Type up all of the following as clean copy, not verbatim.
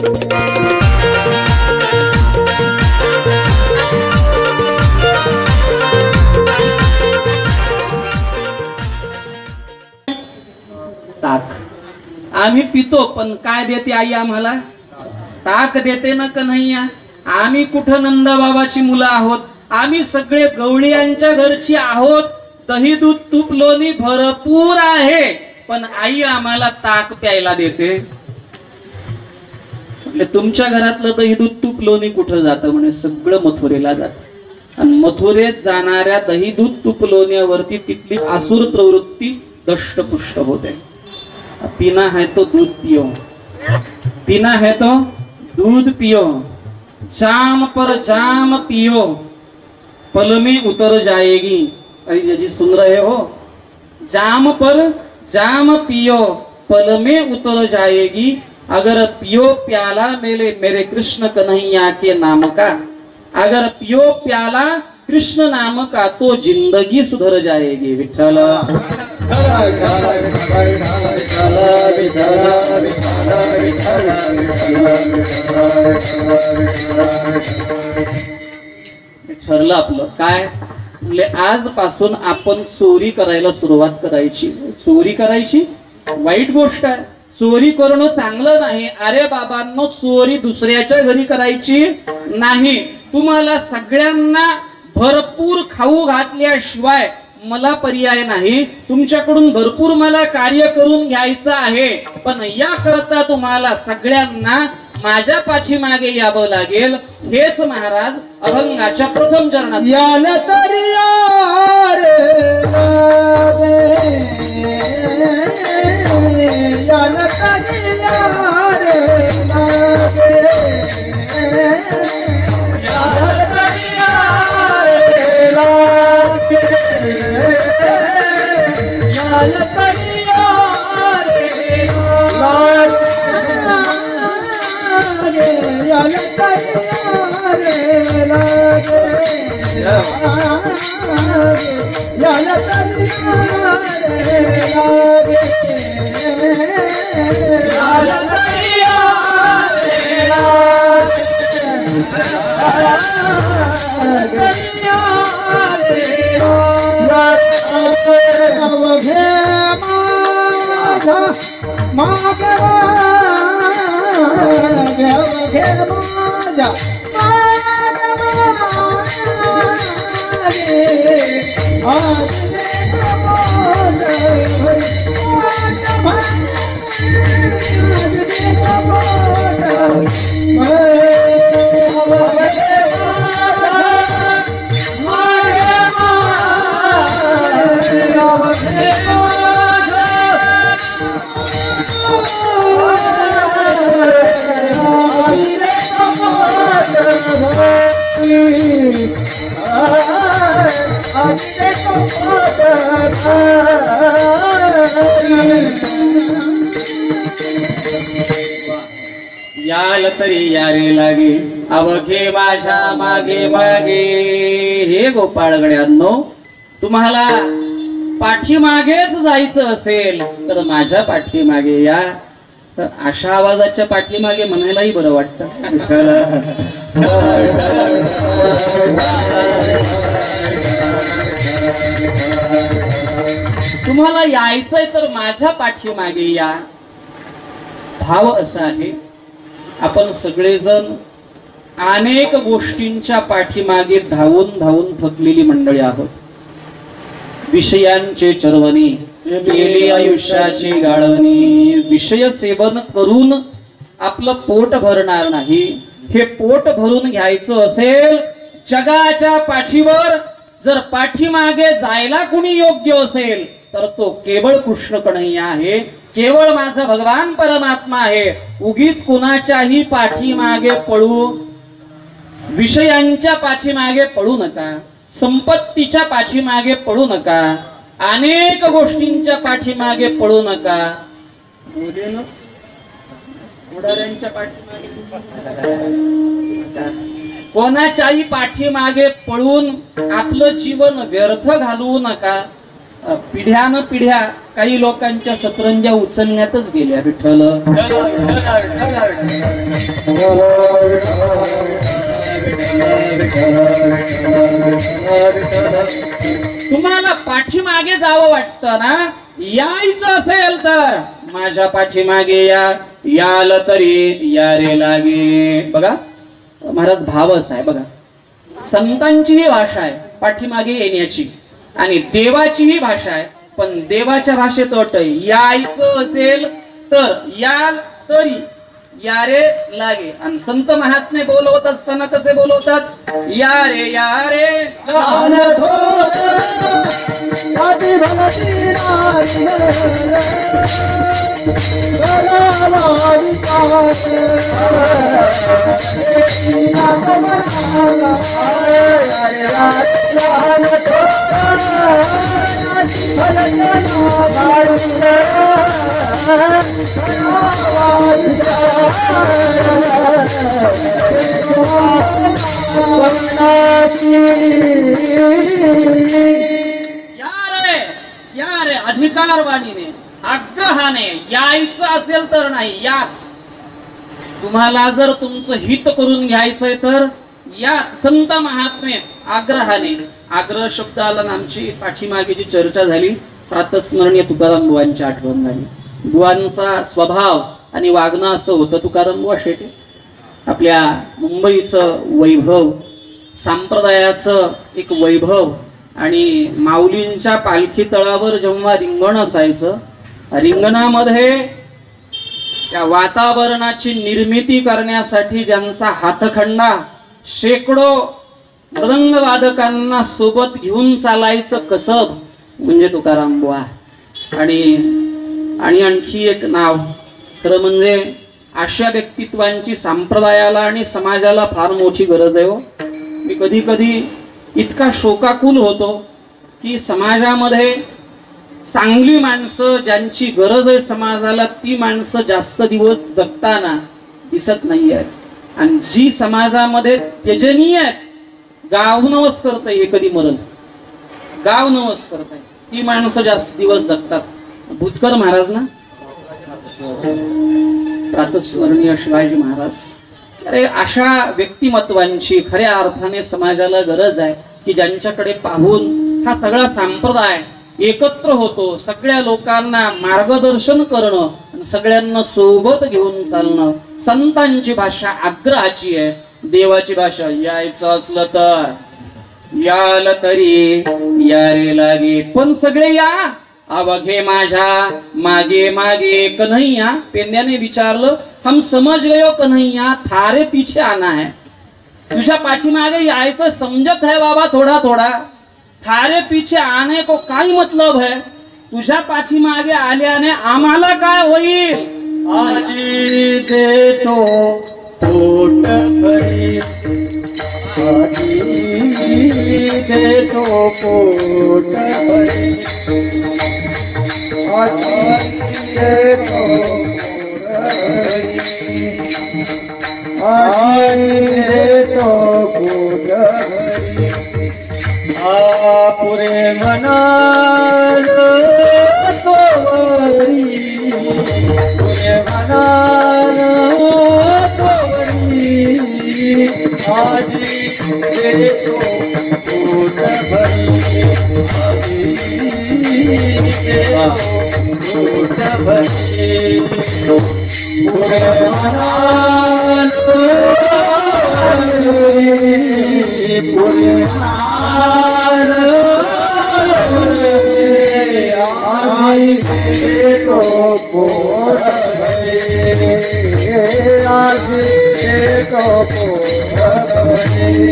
ताक आम्ही पितो, पण काय देते आई आम्हाला? ताक देते ना कन्हैया. आम्ही कुठं नंदबाबाची मुलं आहोत? आम्ही सगळे गवळीयांच्या घरची आहोत. दही दूध तूप लोणी भरपूर आहे, पण आई आम्हाला ताक प्यायला देते. म्हणजे तुमच्या घरातलं दही दूध तूप लोणी कुठं जातं? म्हणे सगळं मथुरेला जातं. आणि मथुरेत जाणाऱ्या दही दूध तूप लोण्यावरती तिथली आसुर प्रवृत्ती दष्टपुष्ट होते. पीना है तो दूध पियो, पीना है तो दूध पियो, जाम पर जाम पियो, पल में उतर जाएगी. अरे जी सुन रहे हो? जाम पर जाम पियो, पल में उतर जाएगी. अगर पियो प्याला मेरे कृष्ण कन्हैया के नाम का, अगर पियो प्याला कृष्ण नाम का, तो जिंदगी सुधर जाएगी. विठ्ठल ठरलं आपलं काय? म्हणजे आजपासून आपण चोरी करायला सुरुवात करायची. चोरी करायची वाईट गोष्ट आहे, चोरी करणं चांगलं नाही. अरे बाबांनो, चोरी दुसऱ्याच्या घरी करायची नाही. तुम्हाला सगळ्यांना भरपूर खाऊ घातल्याशिवाय मला पर्याय नाही. तुमच्याकडून भरपूर मला कार्य करून घ्यायचं आहे, पण याकरता तुम्हाला सगळ्यांना माझ्या पाठीमागे यावं लागेल. हेच महाराज अभंगाच्या प्रथम चरणात याला तरी याल तरी यारे लागे अवघे माझ्या मागे मागे. हे गोपाळगड्यांनो, तुम्हाला पाठीमागेच जायचं असेल तर माझ्या पाठीमागे या. तर अशा आवाजाच्या पाठीमागे म्हणायलाही बरं वाटतं. तुम्हाला यायचंय तर माझ्या पाठीमागे या. भाव असा आहे, आपण सगळेजण अनेक गोष्टींच्या पाठीमागे धावून धावून थकलेली मंडळी आहोत. विषयांचे चरवणी केली आयुष्याची गाळवणी. विषय सेवन करून आपलं पोट भरणार नाही. हे पोट भरून घ्यायचं असेल, जगाच्या पाठीवर जर पाठीमागे जायला कुणी योग्य असेल तर तो केवळ कृष्ण कन्हैया आहे, केवळ माझा भगवान परमात्मा आहे. उगीच कुणाच्याही पाठीमागे पळू, विषयांच्या पाठीमागे पळू नका, संपत्तीच्या पाठीमागे पळू नका, अनेक गोष्टींच्या पाठीमागे पळू नका. उडाऱ्यांच्या पाठीमागे कोणाच्याही पाठीमागे पळून आपलं जीवन व्यर्थ घालवू नका. पिढ्यान पिढ्या काही लोकांच्या सतरंजा उचलण्यातच गेल्या. विठ्ठल तुम्हाला पाठीमागे जावं वाटतं ना, यायचं असेल तर माझ्या पाठीमागे या, याल तरी या रे लागे. बघा महाराज भावच आहे. बघा संतांची ही भाषा आहे पाठीमागे येण्याची, आणि देवाचीही भाषा आहे. पण देवाच्या भाषेत अट आहे, यायचं असेल तर याल तरी या रे लागे. आणि संत महात्मे बोलवत असताना कसे बोलवतात? या रे या रे या रे अधिकारवाणीने आग्रहाने यायचं असेल तर नाही याच. तुम्हाला जर तुमचं हित करून घ्यायचंय तर याच. संत महात्मे आग्रहाने. आग्रह शब्द आला ना, आमची पाठीमागे जी चर्चा झाली प्रातस्मरणीय तुकाराम बुवांची आठवण झाली. बुवांचा स्वभाव आणि वागणं असं होतं. तुकाराम बुवा शेटे आपल्या मुंबईचं वैभव, संप्रदायाचं एक वैभव, आणि माऊलींच्या पालखी तळावर जेव्हा रिंगण असायचं, रिंगणामध्ये त्या वातावरणाची निर्मिती करण्यासाठी ज्यांचा हातखंडा शेकडो मृदंग वादकांना सोबत घेऊन चालायचं कसब म्हणजे तुकाराम बुवा. आणि आणखी एक नाव खरं म्हणजे अशा व्यक्तित्वांची संप्रदायाला आणि समाजाला फार मोठी गरज आहे हो. मी कधी कधी इतका शोकाकुल होतो की समाजामध्ये चांगली माणसं ज्यांची गरज आहे समाजाला, ती माणसं जास्त दिवस जगताना दिसत नाही आहेत. आणि जी समाजामध्ये त्यजनीय आहेत, गाव नवस करतंय हे कधी मरण, गाव नवस करतंय, ती माणसं जास्त दिवस जगतात. भूतकर महाराज ना, प्रातस्मरणीय शिवाजी महाराज, अरे अशा व्यक्तिमत्वांची खऱ्या अर्थाने समाजाला गरज आहे की ज्यांच्याकडे पाहून हा सगळा संप्रदाय एकत्र होतो. सगळ्या लोकांना मार्गदर्शन करणं, सगळ्यांना सोबत घेऊन चालणं. संतांची भाषा आग्रहाची आहे, देवाची भाषा यायचं असलं तर याल तरी या रे लागे. पण सगळे या, अवघे माझ्या मागे मागे कन्हैया. पेंड्याने विचारलं, हम समझ गयो कन्हैया, थारे पीछे आना है. तुझ्या पाठीमागे यायचं समजत है बाबा थोडा थोडा, थारे पीछे आने को काय मतलब है. तुझ्या पाठीमागे आल्याने आम्हाला काय होईल. आजी देतो पोट भरी, आजी देतो पोट भरी, आजी देतो पुरे मनाल तोवरी, पुरे मनाल तोवरी, आजी देतो पोट भरी, आजी देतो पोट भरी, पुरे मनाल पुरे मनाल आई देतो पोट भरी, आज देतो पोट भरी.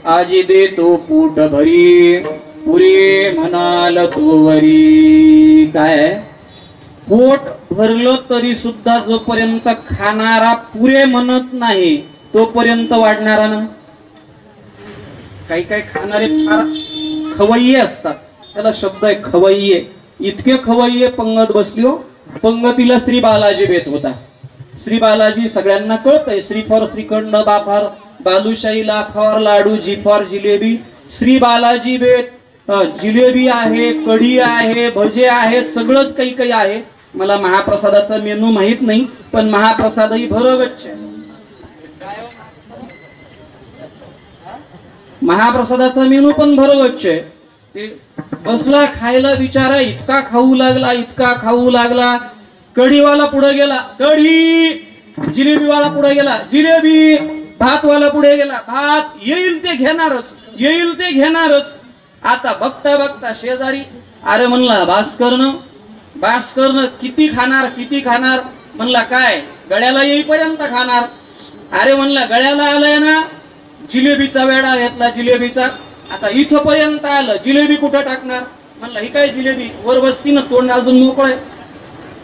आजी देतो पोट भरी, पुरे म्हणाल तोवरी. काय पोट भरलं तरी सुद्धा जोपर्यंत खाणारा पुरे म्हणत नाही तोपर्यंत वाढणारा ना. काही काही खाणारे फार खवय्ये असतात, त्याला शब्द आहे खवय्ये. इतके खवय्ये पंगत बसली हो. पंगतीला श्री बालाजी बेत होता. श्री बालाजी सगळ्यांना कळतंय, श्रीफळ श्रीखंड बा फार बालुशाही, ला for laddu, G for jalebi, Shri Balaji बेत, जिलेबी आहे, कढी आहे, भजे आहे, सगळंच काही काही आहे. मला महाप्रसादाचा मेनू माहित नाही, पण महाप्रसादही भरगच्च आहे. महाप्रसादाचा मेनू पण भरगच्च आहे. ते बसला खायला, बिचारा इतका खाऊ लागला, इतका खाऊ लागला. कढीवाला पुढे गेला, कढी. जिलेबीवाला पुढे गेला, जिलेबी. भातवाला पुढे गेला, भात. येईल ते घेणारच, येईल ते घेणारच. आता बघता बघता शेजारी, अरे म्हणला भास्करनं किती खाणार, किती खाणार. म्हणला काय, गळ्याला येईपर्यंत खाणार. अरे म्हणला गळ्याला आलंय ना, जिलेबीचा वेडा घेतला, जिलेबीचा. आता इथं पर्यंत आलं, जिलेबी कुठं टाकणार. म्हणला ही काय जिलेबी, वर बसती ना, तोंड अजून मोकळ आहे.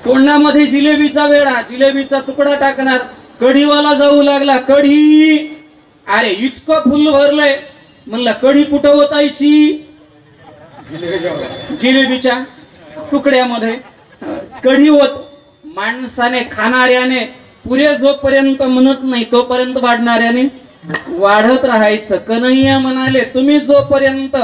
तोंडामध्ये जिलेबीचा वेडा, जिलेबीचा तुकडा टाकणार. कढीवाला जाऊ लागला, कढी. अरे इतकं फुल भरलंय. म्हणला कढी कुठं ओतायची, जिलेबीच्या तुकड्यामध्ये कढी होत. माणसाने, खाणाऱ्याने पुरे जोपर्यंत म्हणत नाही तोपर्यंत वाढणाऱ्याने वाढत राहायचं. कन्हैया म्हणाले, तुम्ही जोपर्यंत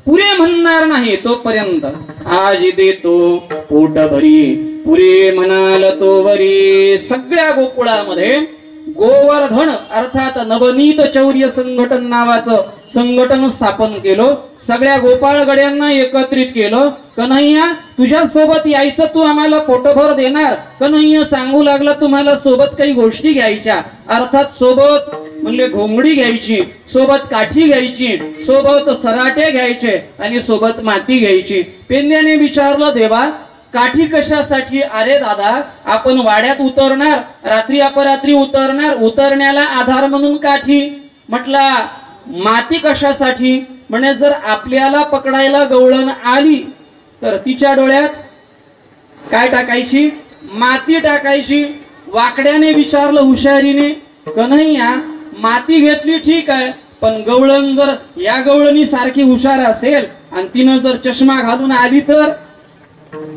पुरे म्हणणार नाही तोपर्यंत आज देतो पोट भरी, पुरे म्हणाल तो वरी. सगळ्या गोकुळामध्ये गोवर्धन अर्थात नवनीत चौर्य संघटन नावाचं संघटन स्थापन केलं. सगळ्या गोपाळ गड्यांना एकत्रित केलं. कन्हैया तुझ्या सोबत यायचं, तू आम्हाला पोटभर देणार. कन्हैया सांगू लागला, तुम्हाला सोबत काही गोष्टी घ्यायच्या. अर्थात सोबत म्हणले घोंगडी घ्यायची, सोबत काठी घ्यायची, सोबत सराटे घ्यायचे आणि सोबत माती घ्यायची. पेंद्याने विचारलं, देवा काठी कशासाठी. अरे दादा, आपण वाड्यात उतरणार, रात्री अपरात्री उतरणार, उतरण्याला आधार म्हणून काठी. म्हटला माती कशासाठी. म्हणे जर आपल्याला पकडायला गवळण आली तर तिच्या डोळ्यात काय टाकायची, माती टाकायची. वाकड्याने विचारलं हुशारीने, कन्हैया माती घेतली ठीक आहे, पण गवळण जर या गवळणी सारखी हुशार असेल आणि तिनं जर चष्मा घालून आली तर.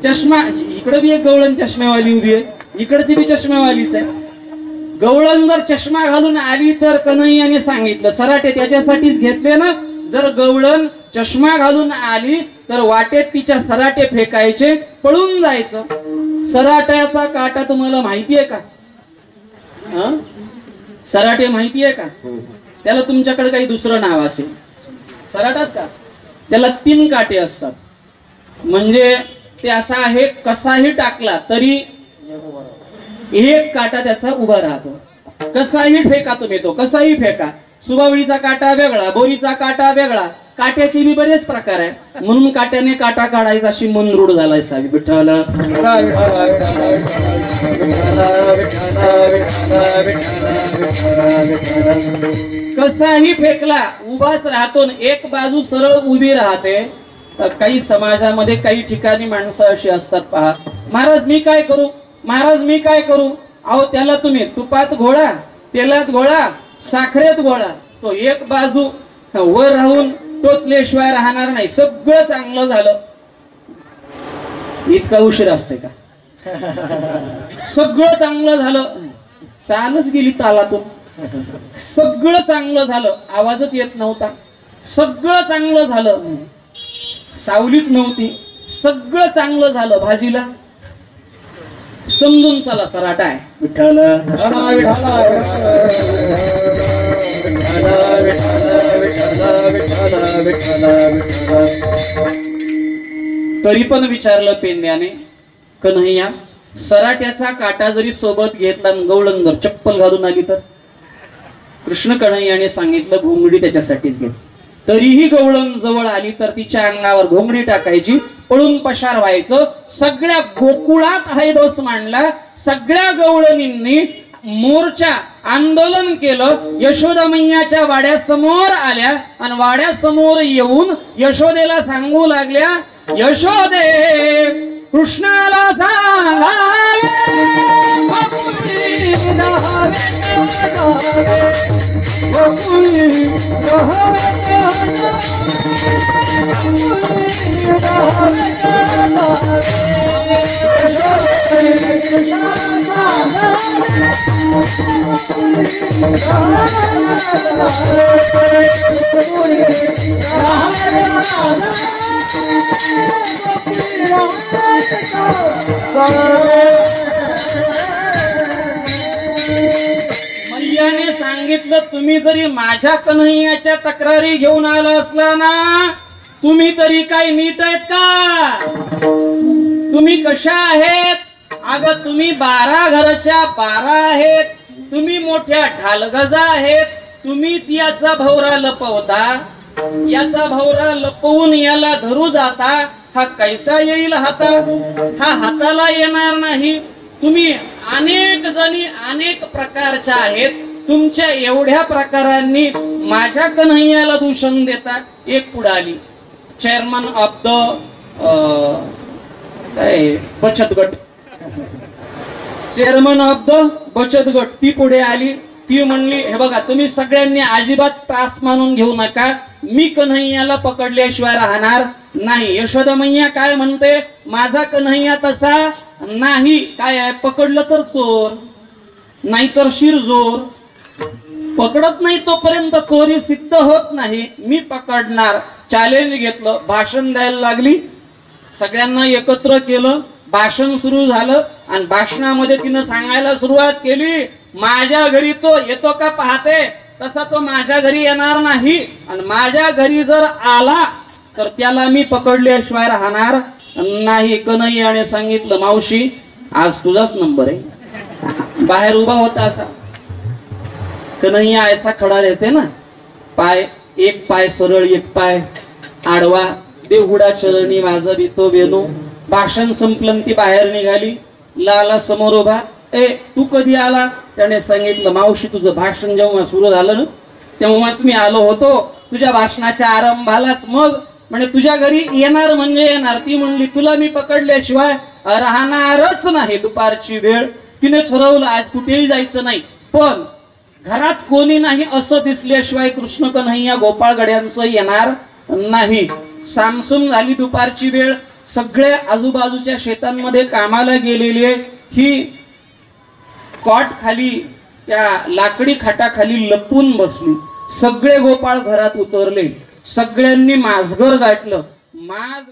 चष्मा, इकडे बी एक गवळण चष्मेवाली उभी आहे, इकडची बी चष्मेवालीच आहे. गवळण जर चष्मा घालून आली तर कन्हैयाने सांगितलं, सराटे त्याच्यासाठीच घेतले ना, जर गवळण चष्मा घालून आली तर वाटेत तिच्या सराटे फेकायचे, पळून जायचं. सराट्याचा काटा तुम्हाला माहितीये का. सराटे माहितीये का. त्याला तुमच्याकडे काही दुसरं नाव असेल. सराटात का, त्याला 3 काटे असतात. म्हणजे ते असा आहे, कसाही टाकला तरी एक काटा त्याचा उभा राहतो. कसाही फेका तुम्ही, तो कसाही फेका. सुबावळीचा काटा वेगळा, बोरीचा काटा वेगळा. काट्याचे बी बरेच प्रकार आहे, म्हणून काट्याने काटा काढायचा अशी मन रूढ झालाय. साहेब विठ्ठल कसाही फेकला उभाच राहतो, एक बाजू सरळ उभी राहते. काही समाजामध्ये काही ठिकाणी माणसं अशी असतात, पहा महाराज मी काय करू, महाराज मी काय करू. अहो त्याला तुम्ही तुपात घोळा, तेलात घोळा, साखरेत घोळा, तो एक बाजू वर राहून टोचल्याशिवाय राहणार नाही. सगळं चांगलं झालं, इतका उशीर असते का. सगळं चांगलं झालं, चालच गेली तालातून. सगळं चांगलं झालं, आवाजच येत नव्हता. सगळं चांगलं झालं, सावलीच नव्हती. सगळं चांगलं झालं, भाजीला समजून चला सराटा आहे. विठ्ठल तरी पण विचारलं पेंद्याने, कन्हैया सराट्याचा काटा जरी सोबत घेतला, गवळण जर चप्पल घालून आली तर. कृष्ण कन्हैयाने सांगितलं, घोंगडी त्याच्यासाठीच घेतली. तरीही गवळण जवळ आली तर तिच्या अंगावर घोंगडी टाकायची, पळून पसार व्हायचं. सगळ्या गोकुळात हैदोस मांडला. सगळ्या गवळणींनी मोर्चा आंदोलन केलं. यशोदा मैयाच्या वाड्यासमोर आल्या आणि वाड्यासमोर येऊन यशोदेला सांगू लागल्या, यशोदे कृष्णाला सांगा यशोदे मैयाने सांगितलं, तुम्ही जरी माझ्या कन्हैयाच्या तक्रारी घेऊन आला असला ना, तुम्ही तरी काय नीट आहेत का? तुम्ही कशा आहेत? अगं तुम्ही 12 घराच्या 12 आहेत, तुम्ही मोठ्या ढालगजा आहेत, तुम्हीच याचा भवरा लपवता, याचा भवरा लपवून याला धरू जाता. हा कैसा येईल हाता? हा हाताला येणार नाही. तुम्ही अनेक जणी अनेक प्रकारच्या आहेत, तुमच्या एवढ्या प्रकारांनी माझ्या कन्हैयाला दूषण देता. एक पुढे आली, चेअरमन ऑफ द बचत गट, चेअरमन ऑफ द बचत गट, ती पुढे आली. ती म्हणली, हे बघा तुम्ही सगळ्यांनी अजिबात त्रास मानून घेऊ नका, मी कन्हैयाला पकडल्याशिवाय राहणार नाही. यशोदा मैया काय म्हणते, माझा कन्हैया तसा नाही. काय आहे, पकडलं तर चोर, नाहीतर शिरजोर. पकडत नाही तोपर्यंत चोरी सिद्ध होत नाही, मी पकडणार. चॅलेंज घेतलं, भाषण द्यायला लागली, सगळ्यांना एकत्र केलं, भाषण सुरू झालं. आणि भाषणामध्ये तिनं सांगायला सुरुवात केली, माझ्या घरी तो येतो का पाहते, तसा तो माझ्या घरी येणार नाही, आणि माझ्या घरी जर आला तर त्याला मी पकडल्याशिवाय राहणार नाही. कन्हैयाने सांगितलं, मावशी आज तुझाच नंबर आहे. बाहेर उभा होता असा कन्हैया, ऐसा खडा रहते ना, पाय एक पाय सरळ एक पाय आडवा, देवहुडा चरणी माझा बितो बेनो. भाषण संपलं, ती बाहेर निघाली. लाला समोर उभा, ए तू कधी आला? त्याने सांगितलं, मावशी तुझं भाषण जेव्हा सुरू झालं ना, तेव्हाच मी आलो होतो, तुझ्या भाषणाच्या आरंभालाच. मग म्हणजे तुझ्या घरी येणार म्हणजे येणार. ती म्हणली, तुला मी पकडल्याशिवाय राहणारच नाही. दुपारची वेळ, तिने ठरवलं आज कुठेही जायचं नाही, पण घरात कोणी नाही असं दिसल्याशिवाय कृष्ण कन्हैया गोपाळ गड्यांचं येणार नाही. सामसूम झाली दुपारची वेळ, सगळे आजूबाजूच्या शेतांमध्ये कामाला गेलेले. ही कॉट खाली, त्या लाकडी खाटाखाली लपून बसली. सगळे गोपाळ घरात उतरले, सगळ्यांनी माजघर गाठलं. माज